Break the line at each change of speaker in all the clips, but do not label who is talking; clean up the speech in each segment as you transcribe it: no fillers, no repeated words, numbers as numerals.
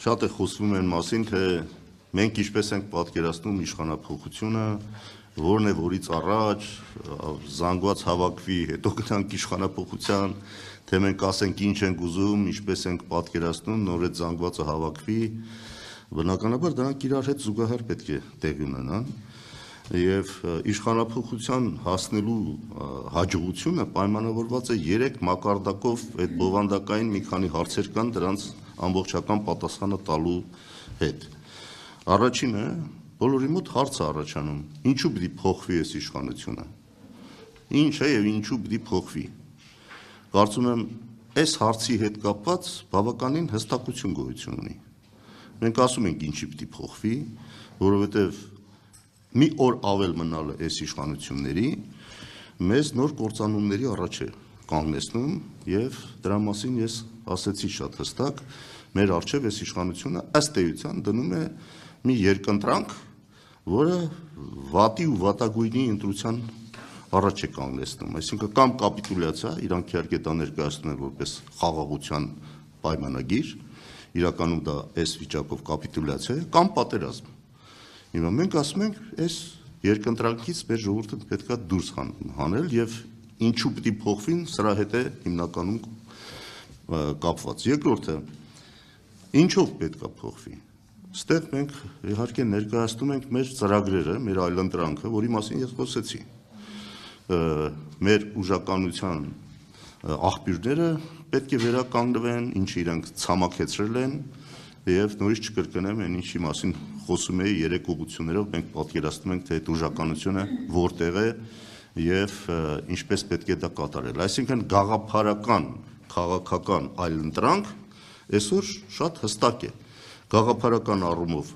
Շատ է խոսվում այն մասին, թե մենք ինչպես ենք պատկերացնում իշխանափոխությունը, որն է որից առաջ զանգված հավաքվի, հետո գնանք իշխանափոխության, թե մենք ասենք ինչ ենք ուզում, ինչպես ենք պատկերացնում, նոր այդ զանգվածը հավաքվի, բնականաբար դրանք իրար հետ զուգահեռ պետք է տեղի ունենան, եւ իշխանափոխության հասնելու հաջողությունը պայմանավորված է 3 մակարդակով այդ բովանդակային մի քանի հարցեր կան դրանց ամբողջական պատասխանը տալու հետ։ Առաջինը բոլորի մոտ հարց է առաջանում. ինչու պիտի փոխվի այս իշխանությունը։ Ինչ է եւ ինչու պիտի փոխվի։ Կարծում եմ այս հարցի հետ կապված բավականին հստակություն գոյություն ունի։ Մենք ասում ենք ինչի պիտի փոխվի, որովհետեւ մի օր ավել մնալը այս իշխանությունների մեզ նոր կործանումների առաջ է կանգնեցնում եւ դրա մասին ես ասեցի շատ հստակ, մեր առջեւ այս իշխանությունը ըստ էության դնում է մի երկընտրանք, որը վատի ու վատագույնի ընտրության առաջ է կանգնեցնում, այսինքն կամ կապիտուլյացիա, իրանք իհարկե դա ներկայացնում են որպես խաղաղության պայմանագիր, իրականում դա այս վիճակով կապիտուլյացիա է, կամ պատերազմ։ Հիմա մենք ասում ենք, այս երկընտրանքից մեր ժողովուրդը պետք է դուրս հանել եւ ինչու պիտի փոխվին, սրա հետ է հիմնականում կապված։ Երկրորդը, ինչով պետք է փոխվի։ Ստեղ մենք իհարկե ներկայացնում ենք մեր ծրագրերը, մեր այլընտրանքը, որի մասին ես խոսեցի։ Մեր ուժականության աղբյուրները պետք է վերականգնվեն, ինչը իրանք ցամաքեցրել են եւ նորից չկրկնեմ այն ինչի մասին խոսում էի 3 ուղղություններով մենք պատկերացնում ենք թե այդ ուժականությունը որտեղ է եւ ինչպես պետք է դա կատարել այսինքն գաղափարական քաղաքական այլընտրանք այսօր շատ հստակ է գաղափարական առումով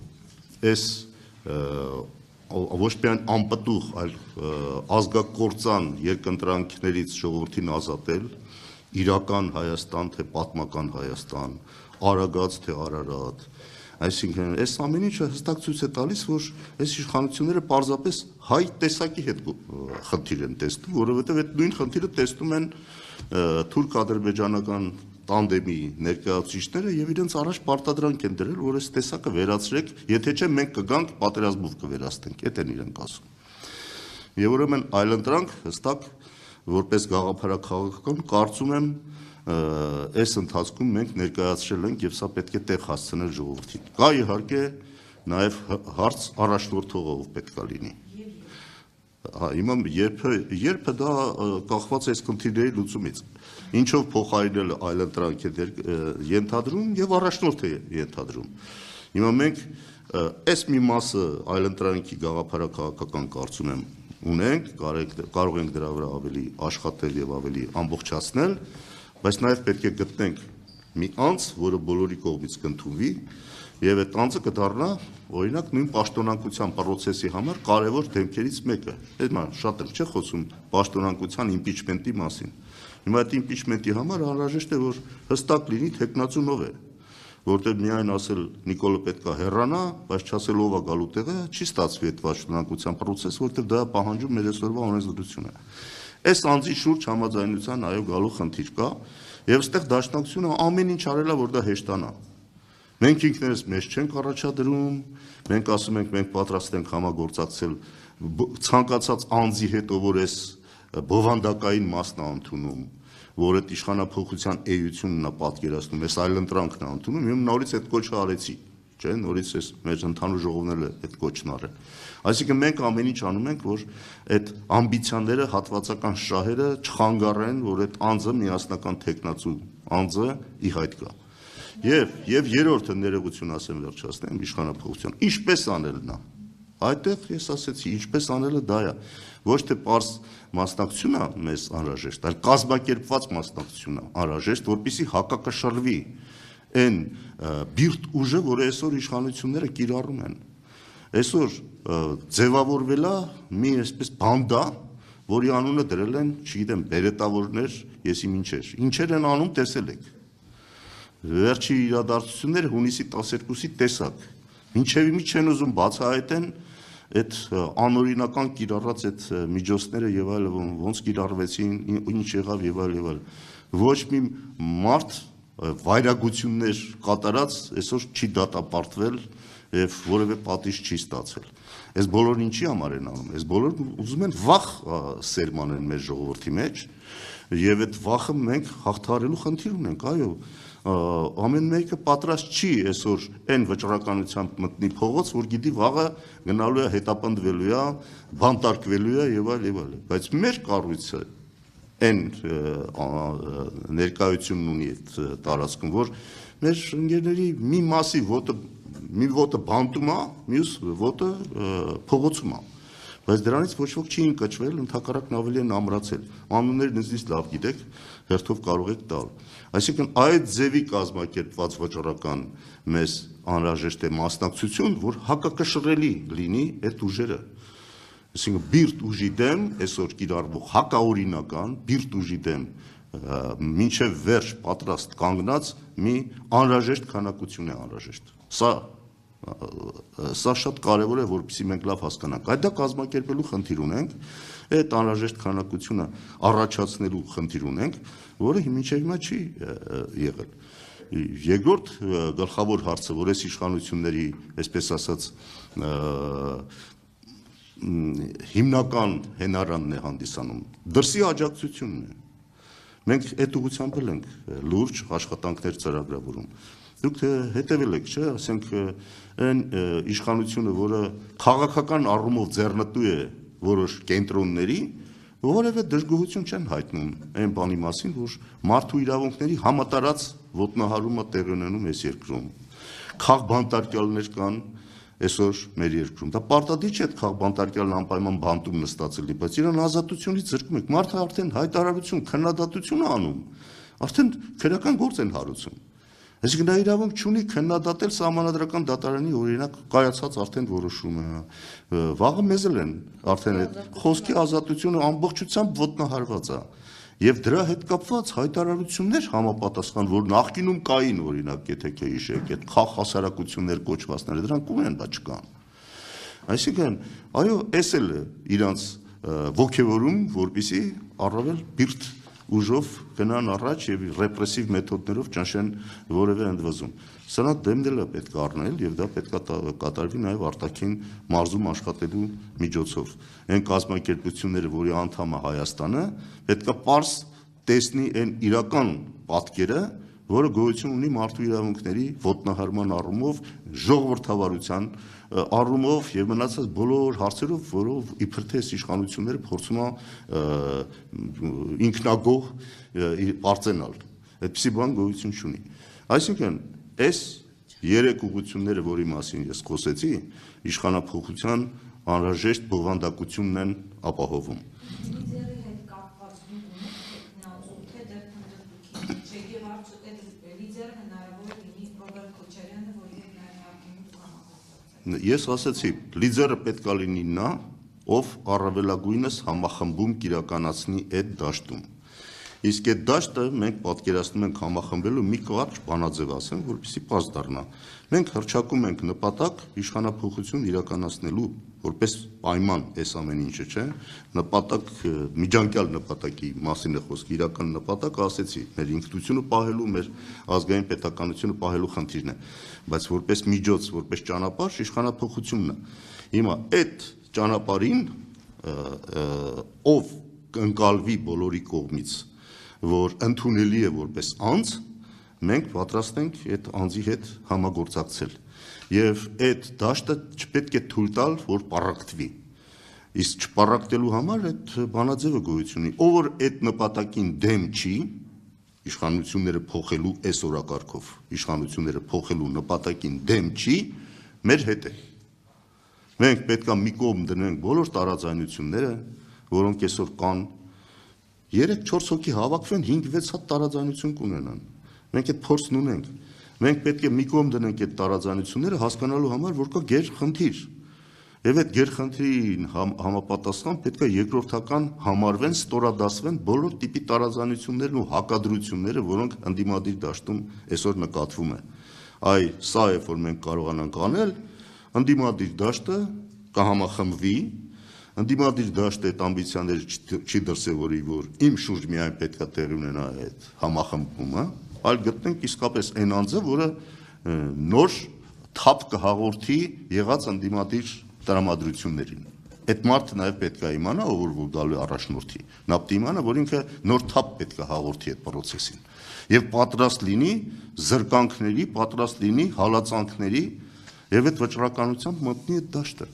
այս ոչ միայն անպտուղ այլ ազգակործան երկընտրանքներից ժողովրդին ազատել իրական Հայաստան թե պատմական Հայաստան Արագած թե Արարատ, այսինքն այս ամեն ինչը հստակ ցույց է տալիս, որ այս իշխանությունները պարզապես հայ տեսակի հետ խնդիր են տեսնում, որովհետև այդ նույն խնդիրը տեսնում են թուրք-ադրբեջանական տանդեմի ներկայացուցիչները եւ իրենց առաջ պարտադրանք են դրել, որ այս տեսակը վերացրեք, եթե չէ մենք կգանք պատերազմով կվերացնենք, այդ են իրենք ասում։ Եվ ուրեմն այլընտրանք հստակ որպես գաղափարախաղական կարծում եմ այս ընթացքում մենք ներկայացրել ենք եւ սա պետք է տեղ հասցնել ժողովրդին։ Կա իհարկե նաեւ հարց առաջնորդողը ով պետք է լինի։ Հիմա երբ դա կախված է այս խնդիրների լուծումից։ Ինչով փոխարինելը այլընտրանք է ենթադրում եւ առաջնորդ է ենթադրում։ Հիմա մենք այս մի մասը այլընտրանքի գաղափարախաղական կարծում եմ ունենք, կարող ենք դրա վրա ավելի աշխատել եւ ավելի ամբողջացնել բայց նաև պետք է գտնենք մի անձ, որը բոլորի կողմից կընդունվի եւ այդ անձը կդառնա օրինակ նույն պաշտոնանկության process-ի համար կարևոր դեմքերից մեկը։ Հիմա շատ եմ չէ խոսում պաշտոնանկության impeachment-ի մասին։ Հիմա այդ impeachment-ի համար անհրաժեշտ է որ հստակ լինի թեկնածուն ով է, որտեղ միայն ասել Նիկոլը պետք է հեռանա, բայց չասել ով է գալու տեղը, չի ստացվի այդ պաշտոնանկության process, որտեղ դա պահանջում մեր այսօրվա օրենսդրությունը։ Այս անձի շուրջ համաձայնության այո գալու խնդիր կա եւ այստեղ դաշնակցությունը ամեն ինչ արել է որ դա հեշտանա։ Մենք ինքներս մեզ չենք առաջադրում, մենք ասում ենք մենք պատրաստ ենք համագործակցել ցանկացած անձի հետ ով որ այս բովանդակային մասն է ընդունում, որ այդ իշխանափոխության էությունն է պատկերացնում, այս այլընտրանքն է ընդունում, եւ նորից այդ կոչը արեցի, չէ՞, նորից էս մեր ընդհանուր ժողովն էլ այդ կոչն արել։ Այսինքն մենք ամեն ինչ անում ենք, որ այդ ամբիցիաները, հատվածական շահերը չխանգարեն, որ այդ անձը միասնական տեխնացու անձը ի հայտ գա։ Եվ երրորդը ներողություն ասեմ վերջացնեմ իշխանափոխության։ Ինչպես անելն է։ Այդտեղ ես ասեցի, ինչպես անելը դա է։ Ոչ թե պարզ մասնակցություն է մեզ անհրաժեշտ, այլ կազմակերպված մասնակցություն է անհրաժեշտ, որպեսզի հակակշռվի այն բիրտ ուժը, որը այսօր իշխանությունները կիրառում են։ Այսօր ձևավորվել է մի այսպես բանդա, որի անունը դրել են, չգիտեմ, բերետավորներ, եսի ինչեր են անում, տեսել եք։ Վերջի իրադարձությունները հունիսի 12-ի տեսակ։ Մինչև իմի չեն ուզում բացահայտեն այդ անօրինական կիրառած այդ միջոցները եւ այլն ոնց կիրառվեցին, ինչ եղավ եւ այլ։ Ոչ մի մարդ վայրագություններ կատարած այսօր չի դատապարտվել եւ որևէ պատիժ չի ստացել։ Այս բոլորը ինչի համար են անում։ Այս բոլորը ուզում են վախ սերմանեն մեր ժողովրդի մեջ եւ այդ վախը մենք հաղթահարելու խնդիր ունենք, այո, ամեն մեկը պատրաստ չի այսօր այն վճռականությամբ մտնի փողոց, որ գիտի վաղը գնալու է, հետապնդվելու է, բանտարկվելու է եւ այլ եւ այլ, բայց մեր կառույցը այն ներկայությունն ունի այդ տարածքում, որ մեր ընկերների մի մասի ոտը բանտում է, մյուս ոտը փողոցում է, բայց դրանից ոչ ոք չի ընկճվել, ընդհակառակն ավելի են ամրացել, անունները նույնիսկ լավ գիտեք, հերթով կարող եք տալ, այսինքն այդ ձևի կազմակերպված վճռական մեզ անհրաժեշտ է մասնակցություն, որ հակակշռելի լինի այդ ուժերը, այսինքն բիրտ ուժի դեմ այսօր կիրառվող հակաօրինական բիրտ ուժի դեմ մինչև վերջ պատրաստ կանգնած մի անհրաժեշտ քանակություն է անհրաժեշտ։ Սա շատ կարևոր է, որպեսզի մենք լավ հասկանանք։ Այդ դա կազմակերպելու խնդիր ունենք, այդ անհրաժեշտ քանակությունը առաջացնելու խնդիր ունենք, որը մինչև հիմա չի եղել։ Երկրորդ գլխավոր հարցը, որ այս իշխանությունների, այսպես ասած, հիմնական հենարանն է հանդիսանում, դրսի աջակցությունն է։ Մենք այդ ուղղությամբ ենք լուրջ աշխատանքներ ծրագրավորում։ Դուք հետևել եք, չէ՞, ասենք այն իշխանությունը, որը քաղաքական առումով ձեռնտու է որոշ կենտրոնների, որևէ դժգոհություն չեն հայտնում այն բանի մասին, որ մարդու իրավունքների համատարած ոտնահարումը տեղի ունենում այս երկրում։ Քաղբանտարկյալներ կան այսօր մեր երկրում։ Դա պարտադիր չէ քաղբանտարկյալն անպայման բանտում նստած լինի, բայց իրան ազատությունից զրկում եք։ Մարդը արդեն հայտարարություն, քննադատություն է անում, արդեն քրեական գործ են հարուցում։ Այսինքն դա իրավունք չունի քննադատել սահմանադրական դատարանի օրինակ կայացած արդեն որոշումը։ Վաղը մեզ են արդեն այդ խոսքի ազատությունը ամբողջությամբ ոտնահարված է։ Եվ դրա հետ կապված հայտարարություններ համապատասխան, որ նախկինում կային օրինակ, եթե հիշեք, այդ խաղ հասարակություններ կոչվածները, դրանք ունեն, բայց չկան։ Այսինքն, այո, էս էլ է իրանց ոգևորում, որպեսզի առավել բիրտ ուժով գնան առաջ եւ ռեպրեսիվ մեթոդներով ճնշեն որևէ ընդվզում։ Սրանց դեմն է պետք է առնել եւ դա պետք է կատարվի նաեւ արտաքին մարզում աշխատելու միջոցով։ Այն կազմակերպությունները, որի անդամ է Հայաստանը, պետք է պարզ տեսնի այն իրական պատկերը, որը գոյություն ունի մարդու իրավունքների ոտնահարման առումով, ժողովրդավարության առումով եւ մնացած բոլոր հարցերով, որով իբր թե իշխանությունները փորձում են ինքնագոհ պարծենալ։ Այդպիսի բան գոյություն չունի։ Այսինքն, այս երեք ուղղությունները, որի մասին ես խոսեցի, իշխանափոխության անհրաժեշտ բովանդակությունն են ապահովում։ Ես ասացի, լիդերը պետք է լինի նա, ով առավելագույնս համախմբում կիրականացնի այդ դաշտում։ Իսկ այդ դաշտը մենք պատկերացնում ենք համախմբելու մի կարճ բանաձև ասեմ, որպեսզի պարզ դառնա։ Մենք հռչակում ենք նպատակ իշխանափոխություն իրականացնելու, որպես պայման այս ամեն ինչը, չէ՞, նպատակ միջանկյալ նպատակի մասին է խոսքը, իրական նպատակը ասեցի, մեր ինքնությունը պահելու, մեր ազգային պետականությունը պահելու խնդիրն է, բայց որպես միջոց, որպես ճանապարհ իշխանափոխությունն է։ Հիմա այդ ճանապարհին ով կընկալվի բոլորի կողմից, որ ընդունելի է որպես անձ, մենք պատրաստ ենք այդ անձի հետ համագործակցել եւ այդ դաշտը չպետք է թույլ տալ, որ պառակտվի։ Իսկ չպառակտելու համար այդ բանաձևը գոյություն ունի, ով որ այդ նպատակին դեմ չի, իշխանությունները փոխելու այս օրակարգով, իշխանությունները փոխելու նպատակին դեմ չի, մեր հետ է։ Մենք պետք է մի կողմ դնենք բոլոր տարաձայնությունները, որոնք այսօր կան, 3-4 հոգի հավաքվեն 5-6 հատ տարաձայնություն կունենան։ Մենք այդ փորձն ունենք։ Մենք պետք է մի կողմ դնենք այդ տարաձայնությունները հասկանալու համար, որ կա գերխնդիր։ Եվ այդ գերխնդրին համապատասխան պետք է երկրորդական համարվեն, ստորադասվեն բոլոր տիպի տարաձայնություններն ու հակադրությունները, որոնք ընդդիմադիր դաշտում այսօր նկատվում է։ Այ սա է, որ մենք կարողանանք անել, ընդդիմադիր դաշտը կհամախմբվի, ընդդիմադիր դաշտը այդ ամբիցիաները չի դրսևորի, որ իմ շուրջ միայն պետք է տեղի ունենա այդ համախմբումը, այլ գտնենք իսկապես այն անձը, որը նոր թափ կհաղորդի եղած ընդդիմադիր տրամադրություններին։ Այդ մարդը նաև պետք է իմանա, ով որ գալու է առաջնորդի, նա պետք է իմանա, որ ինքը նոր թափ պետք է հաղորդի այդ process-ին եւ պատրաստ լինի զրկանքների, պատրաստ լինի հալածանքների եւ այդ վճռականությամբ մտնի այդ դաշտը։